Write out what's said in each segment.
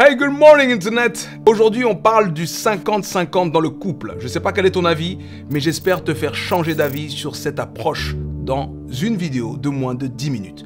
Hey, good morning Internet! Aujourd'hui, on parle du 50-50 dans le couple. Je sais pas quel est ton avis, mais j'espère te faire changer d'avis sur cette approche dans une vidéo de moins de 10 minutes.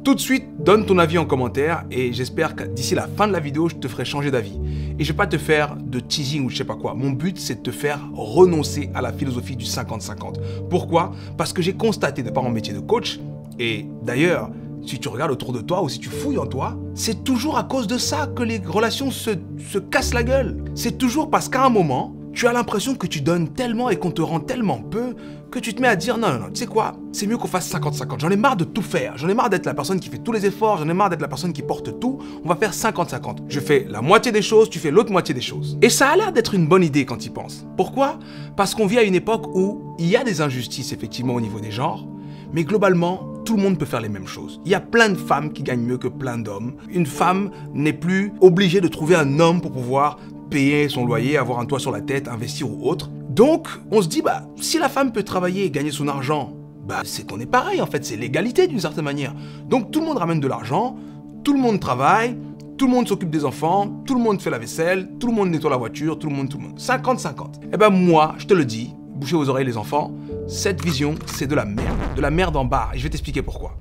Tout de suite, donne ton avis en commentaire et j'espère que d'ici la fin de la vidéo, je te ferai changer d'avis. Et je vais pas te faire de teasing ou je sais pas quoi. Mon but, c'est de te faire renoncer à la philosophie du 50-50. Pourquoi? Parce que j'ai constaté de par mon métier de coach, et d'ailleurs, si tu regardes autour de toi ou si tu fouilles en toi, c'est toujours à cause de ça que les relations se cassent la gueule. C'est toujours parce qu'à un moment, tu as l'impression que tu donnes tellement et qu'on te rend tellement peu que tu te mets à dire non, tu sais quoi, c'est mieux qu'on fasse 50-50. J'en ai marre de tout faire. J'en ai marre d'être la personne qui fait tous les efforts. J'en ai marre d'être la personne qui porte tout. On va faire 50-50. Je fais la moitié des choses, tu fais l'autre moitié des choses. Et ça a l'air d'être une bonne idée quand tu y penses. Pourquoi? Parce qu'on vit à une époque où il y a des injustices effectivement au niveau des genres, mais globalement, tout le monde peut faire les mêmes choses. Il y a plein de femmes qui gagnent mieux que plein d'hommes. Une femme n'est plus obligée de trouver un homme pour pouvoir payer son loyer, avoir un toit sur la tête, investir ou autre. Donc, on se dit, si la femme peut travailler et gagner son argent, c'est qu'on est pareil en fait, c'est l'égalité d'une certaine manière. Donc tout le monde ramène de l'argent, tout le monde travaille, tout le monde s'occupe des enfants, tout le monde fait la vaisselle, tout le monde nettoie la voiture, tout le monde. 50-50. Eh ben moi, je te le dis, bouchez vos oreilles les enfants, cette vision, c'est de la merde en barre. Et je vais t'expliquer pourquoi.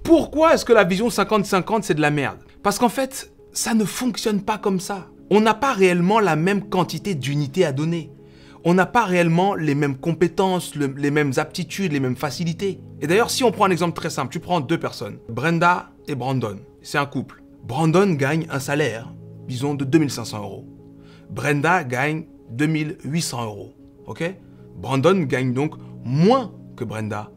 Pourquoi est-ce que la vision 50-50, c'est de la merde? Parce qu'en fait, ça ne fonctionne pas comme ça. On n'a pas réellement la même quantité d'unités à donner. On n'a pas réellement les mêmes compétences, les mêmes aptitudes, les mêmes facilités. Et d'ailleurs, si on prend un exemple très simple, tu prends deux personnes, Brenda et Brandon. C'est un couple. Brandon gagne un salaire, disons, de 2500 €. Brenda gagne 2800 €. Ok? Brandon gagne donc moins que Brenda.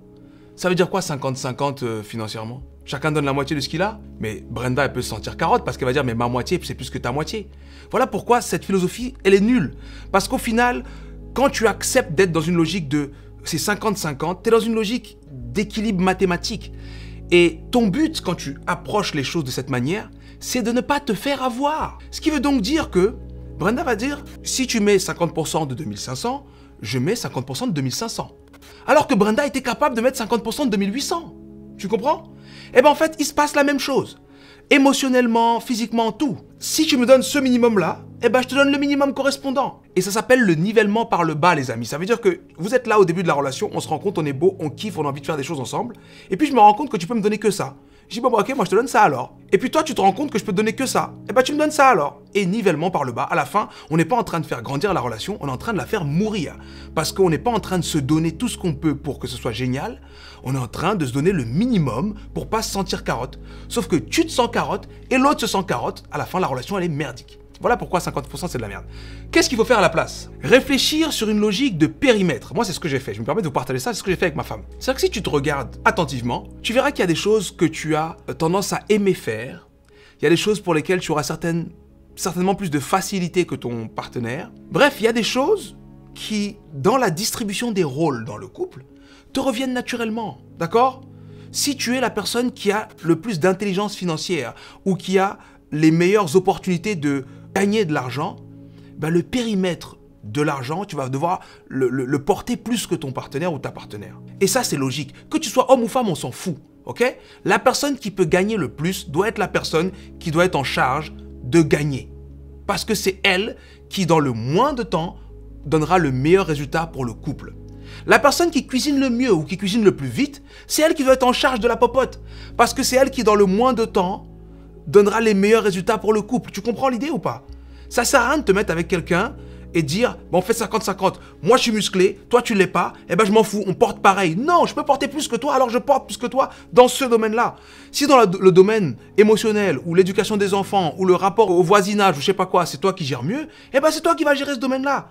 Ça veut dire quoi 50-50 financièrement? Chacun donne la moitié de ce qu'il a, mais Brenda, elle peut se sentir carotte parce qu'elle va dire mais ma moitié, c'est plus que ta moitié. Voilà pourquoi cette philosophie, elle est nulle. Parce qu'au final, quand tu acceptes d'être dans une logique de c'est 50-50, tu es dans une logique d'équilibre mathématique. Et ton but, quand tu approches les choses de cette manière, c'est de ne pas te faire avoir. Ce qui veut donc dire que Brenda va dire, si tu mets 50% de 2500, je mets 50% de 2500. Alors que Brenda était capable de mettre 50% de 2800. Tu comprends? Eh bien en fait, il se passe la même chose. Émotionnellement, physiquement, tout. Si tu me donnes ce minimum-là, eh ben je te donne le minimum correspondant. Et ça s'appelle le nivellement par le bas, les amis. Ça veut dire que vous êtes là au début de la relation, on se rend compte, on est beau, on kiffe, on a envie de faire des choses ensemble. Et puis je me rends compte que tu peux me donner que ça. Je dis, ok, moi je te donne ça alors. Et puis toi, tu te rends compte que je peux te donner que ça. Eh ben tu me donnes ça alors. Et nivellement par le bas, à la fin, on n'est pas en train de faire grandir la relation, on est en train de la faire mourir. Parce qu'on n'est pas en train de se donner tout ce qu'on peut pour que ce soit génial. On est en train de se donner le minimum pour pas se sentir carotte. Sauf que tu te sens carotte et l'autre se sent carotte. À la fin, la relation, elle est merdique. Voilà pourquoi 50% c'est de la merde. Qu'est-ce qu'il faut faire à la place? Réfléchir sur une logique de périmètre. Moi, c'est ce que j'ai fait. Je me permets de vous partager ça, c'est ce que j'ai fait avec ma femme. C'est-à-dire que si tu te regardes attentivement, tu verras qu'il y a des choses que tu as tendance à aimer faire. Il y a des choses pour lesquelles tu auras certainement plus de facilité que ton partenaire. Bref, il y a des choses qui, dans la distribution des rôles dans le couple, te reviennent naturellement. D'accord? Si tu es la personne qui a le plus d'intelligence financière ou qui a les meilleures opportunités de gagner de l'argent, le périmètre de l'argent, tu vas devoir le porter plus que ton partenaire ou ta partenaire. Et ça, c'est logique. Que tu sois homme ou femme, on s'en fout. Ok? La personne qui peut gagner le plus doit être la personne qui doit être en charge de gagner. Parce que c'est elle qui, dans le moins de temps, donnera le meilleur résultat pour le couple. La personne qui cuisine le mieux ou qui cuisine le plus vite, c'est elle qui doit être en charge de la popote. Parce que c'est elle qui, dans le moins de temps, donnera les meilleurs résultats pour le couple. Tu comprends l'idée ou pas? Ça sert à rien de te mettre avec quelqu'un et dire, on fait 50-50. Moi, je suis musclé, toi, tu l'es pas. Eh ben, je m'en fous, on porte pareil. Non, je peux porter plus que toi, alors je porte plus que toi dans ce domaine-là. Si dans le domaine émotionnel ou l'éducation des enfants ou le rapport au voisinage ou je sais pas quoi, c'est toi qui gères mieux, eh ben, c'est toi qui vas gérer ce domaine-là.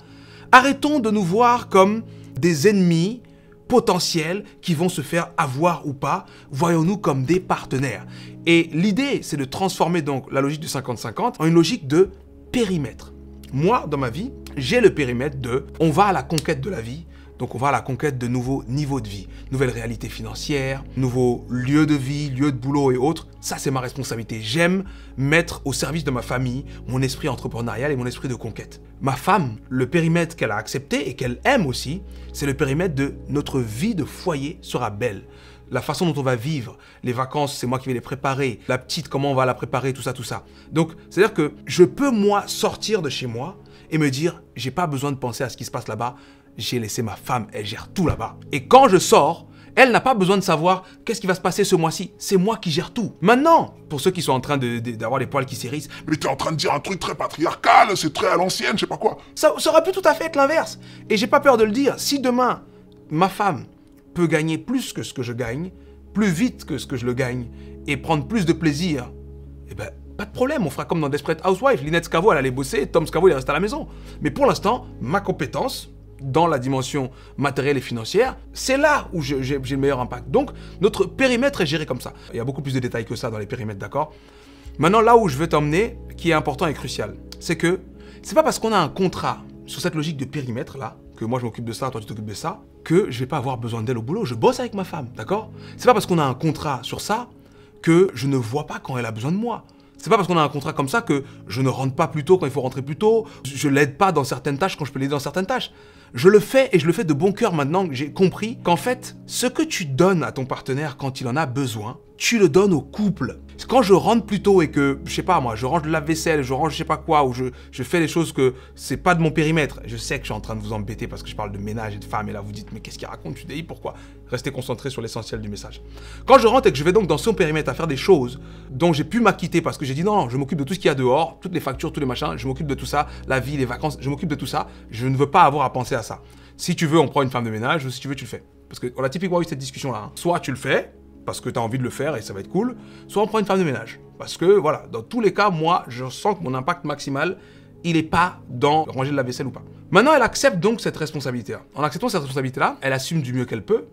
Arrêtons de nous voir comme des ennemis potentiels qui vont se faire avoir ou pas. Voyons-nous comme des partenaires. Et l'idée, c'est de transformer donc la logique du 50-50 en une logique de périmètre. Moi, dans ma vie, j'ai le périmètre de on va à la conquête de la vie. Donc on va à la conquête de nouveaux niveaux de vie, nouvelles réalités financières, nouveaux lieux de vie, lieux de boulot et autres. Ça, c'est ma responsabilité. J'aime mettre au service de ma famille mon esprit entrepreneurial et mon esprit de conquête. Ma femme, le périmètre qu'elle a accepté et qu'elle aime aussi, c'est le périmètre de notre vie de foyer sera belle. la façon dont on va vivre. Les vacances, c'est moi qui vais les préparer. La petite, comment on va la préparer, tout ça, tout ça. Donc, c'est-à-dire que je peux, moi, sortir de chez moi et me dire, j'ai pas besoin de penser à ce qui se passe là-bas. J'ai laissé ma femme, elle gère tout là-bas. Et quand je sors, elle n'a pas besoin de savoir qu'est-ce qui va se passer ce mois-ci. C'est moi qui gère tout. Maintenant, pour ceux qui sont en train d'avoir les poils qui s'hérissent, mais t'es en train de dire un truc très patriarcal, c'est très à l'ancienne, je sais pas quoi. Ça aurait pu tout à fait être l'inverse. Et j'ai pas peur de le dire. Si demain, ma femme peut gagner plus que ce que je gagne, plus vite que ce que je le gagne, et prendre plus de plaisir, eh ben, pas de problème. On fera comme dans Desperate Housewives. Lynette Scavo, elle allait bosser, Tom Scavo, il est resté à la maison. Mais pour l'instant, ma compétence, dans la dimension matérielle et financière, c'est là où j'ai le meilleur impact. Donc, notre périmètre est géré comme ça. Il y a beaucoup plus de détails que ça dans les périmètres, d'accord? Maintenant, là où je veux t'emmener, qui est important et crucial, c'est que c'est pas parce qu'on a un contrat sur cette logique de périmètre là, que moi je m'occupe de ça, toi tu t'occupes de ça, que je vais pas avoir besoin d'elle au boulot. Je bosse avec ma femme, d'accord? C'est pas parce qu'on a un contrat sur ça que je ne vois pas quand elle a besoin de moi. C'est pas parce qu'on a un contrat comme ça que je ne rentre pas plus tôt quand il faut rentrer plus tôt, je l'aide pas dans certaines tâches quand je peux l'aider dans certaines tâches. Je le fais et je le fais de bon cœur maintenant que j'ai compris qu'en fait, ce que tu donnes à ton partenaire quand il en a besoin, tu le donnes au couple. Quand je rentre plus tôt et que, je sais pas moi, je range le lave-vaisselle, je range je sais pas quoi, ou je fais les choses que c'est pas de mon périmètre, je sais que je suis en train de vous embêter parce que je parle de ménage et de femme, et là vous dites, mais qu'est-ce qu'il raconte, tu dis pourquoi? Restez concentrés sur l'essentiel du message. Quand je rentre et que je vais donc dans son périmètre à faire des choses dont j'ai pu m'acquitter parce que j'ai dit non, je m'occupe de tout ce qu'il y a dehors, toutes les factures, tous les machins, je m'occupe de tout ça, la vie, les vacances, je m'occupe de tout ça, je ne veux pas avoir à penser à ça. Si tu veux, on prend une femme de ménage, ou si tu veux, tu le fais. Parce qu'on a typiquement eu cette discussion-là. Hein. Soit tu le fais, parce que tu as envie de le faire et ça va être cool, soit on prend une femme de ménage. Parce que, voilà, dans tous les cas, moi, je sens que mon impact maximal, il n'est pas dans ranger de la vaisselle ou pas. Maintenant, elle accepte donc cette responsabilité-là. En acceptant cette responsabilité-là, elle assume du mieux qu'elle peut.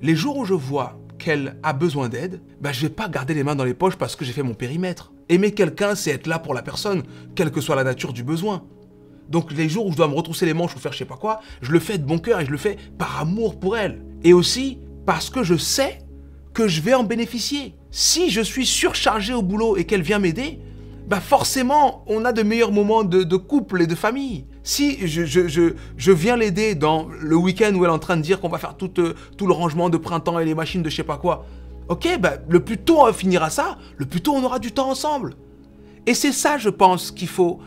Les jours où je vois qu'elle a besoin d'aide, bah, je vais pas garder les mains dans les poches parce que j'ai fait mon périmètre. Aimer quelqu'un, c'est être là pour la personne, quelle que soit la nature du besoin. Donc les jours où je dois me retrousser les manches ou faire je sais pas quoi, je le fais de bon cœur et je le fais par amour pour elle. Et aussi parce que je sais que je vais en bénéficier. Si je suis surchargé au boulot et qu'elle vient m'aider, bah forcément, on a de meilleurs moments de couple et de famille. Si je viens l'aider dans le week-end où elle est en train de dire qu'on va faire tout le rangement de printemps et les machines de je sais pas quoi, ok, bah, le plus tôt on finira ça, le plus tôt on aura du temps ensemble. Et c'est ça, je pense, qu'il faut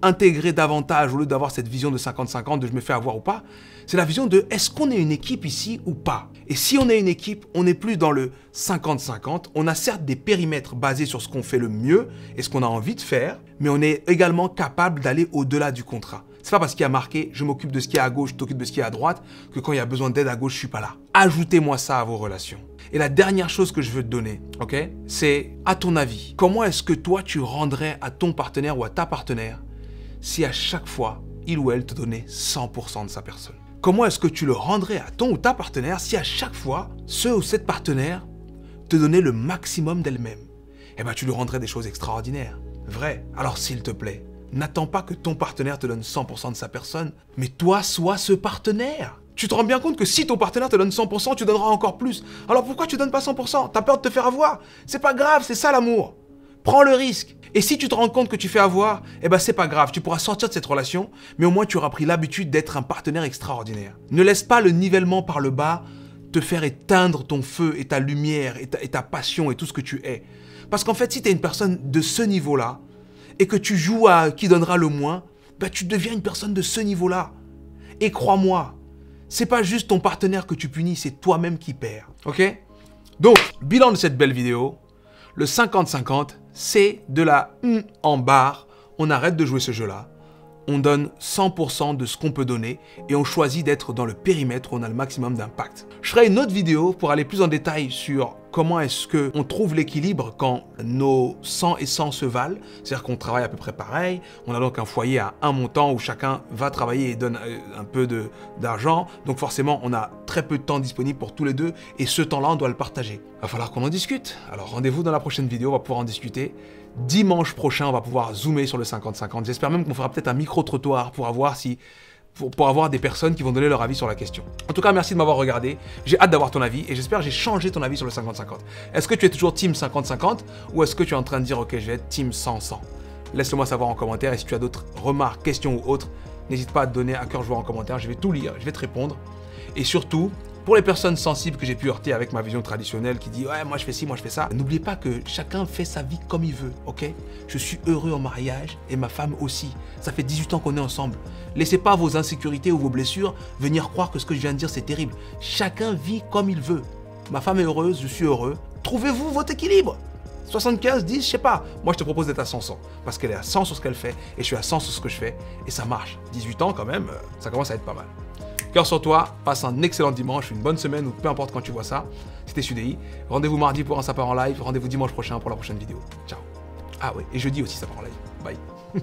intégrer davantage, au lieu d'avoir cette vision de 50-50, de je me fais avoir ou pas, c'est la vision de est-ce qu'on est une équipe ici ou pas? Et si on est une équipe, on n'est plus dans le 50-50, on a certes des périmètres basés sur ce qu'on fait le mieux et ce qu'on a envie de faire, mais on est également capable d'aller au-delà du contrat. C'est pas parce qu'il y a marqué je m'occupe de ce qui est à gauche, je t'occupe de ce qui est à droite, que quand il y a besoin d'aide à gauche, je suis pas là. Ajoutez-moi ça à vos relations. Et la dernière chose que je veux te donner, ok, c'est à ton avis, comment est-ce que toi tu rendrais à ton partenaire ou à ta partenaire si à chaque fois, il ou elle te donnait 100% de sa personne? Comment est-ce que tu le rendrais à ton ou ta partenaire si à chaque fois, ce ou cette partenaire te donnait le maximum d'elle-même? Eh bien, tu lui rendrais des choses extraordinaires. Vrai. Alors, s'il te plaît, n'attends pas que ton partenaire te donne 100% de sa personne, mais toi, sois ce partenaire. Tu te rends bien compte que si ton partenaire te donne 100%, tu donneras encore plus. Alors pourquoi tu donnes pas 100%? T'as peur de te faire avoir? C'est pas grave, c'est ça l'amour. Prends le risque. Et si tu te rends compte que tu fais avoir, eh ben c'est pas grave, tu pourras sortir de cette relation, mais au moins tu auras pris l'habitude d'être un partenaire extraordinaire. Ne laisse pas le nivellement par le bas te faire éteindre ton feu et ta lumière et ta passion et tout ce que tu es. Parce qu'en fait, si tu es une personne de ce niveau-là et que tu joues à qui donnera le moins, ben tu deviens une personne de ce niveau-là. Et crois-moi, c'est pas juste ton partenaire que tu punis, c'est toi-même qui perds. Ok? Donc, bilan de cette belle vidéo, le 50-50, c'est de la en barre. On arrête de jouer ce jeu-là. On donne 100% de ce qu'on peut donner et on choisit d'être dans le périmètre où on a le maximum d'impact. Je ferai une autre vidéo pour aller plus en détail sur comment est-ce qu'on trouve l'équilibre quand nos 100 et 100 se valent. C'est-à-dire qu'on travaille à peu près pareil. On a donc un foyer à un montant où chacun va travailler et donne un peu d'argent. Donc forcément, on a très peu de temps disponible pour tous les deux et ce temps-là, on doit le partager. Il va falloir qu'on en discute. Alors rendez-vous dans la prochaine vidéo, on va pouvoir en discuter. Dimanche prochain, on va pouvoir zoomer sur le 50-50. J'espère même qu'on fera peut-être un micro-trottoir pour avoir des personnes qui vont donner leur avis sur la question. En tout cas, merci de m'avoir regardé. J'ai hâte d'avoir ton avis et j'espère que j'ai changé ton avis sur le 50-50. Est-ce que tu es toujours team 50-50 ou est-ce que tu es en train de dire ok, je vais être team 100-100? Laisse-le moi savoir en commentaire et si tu as d'autres remarques, questions ou autres, n'hésite pas à te donner à cœur joie en commentaire. Je vais tout lire, je vais te répondre. Et surtout, Pour les personnes sensibles que j'ai pu heurter avec ma vision traditionnelle qui dit « Ouais, moi je fais ci, moi je fais ça », n'oubliez pas que chacun fait sa vie comme il veut, ok? Je suis heureux en mariage et ma femme aussi. Ça fait 18 ans qu'on est ensemble. Laissez pas vos insécurités ou vos blessures venir croire que ce que je viens de dire c'est terrible. Chacun vit comme il veut. Ma femme est heureuse, je suis heureux. Trouvez-vous votre équilibre. 75, 10, je sais pas. Moi, je te propose d'être à 100 parce qu'elle est à 100 sur ce qu'elle fait et je suis à 100 sur ce que je fais et ça marche. 18 ans quand même, ça commence à être pas mal. Cœur sur toi, passe un excellent dimanche, une bonne semaine ou peu importe quand tu vois ça. C'était Sudei. Rendez-vous mardi pour un sapin en live. Rendez-vous dimanche prochain pour la prochaine vidéo. Ciao. Ah ouais, et jeudi aussi sapin en live. Bye.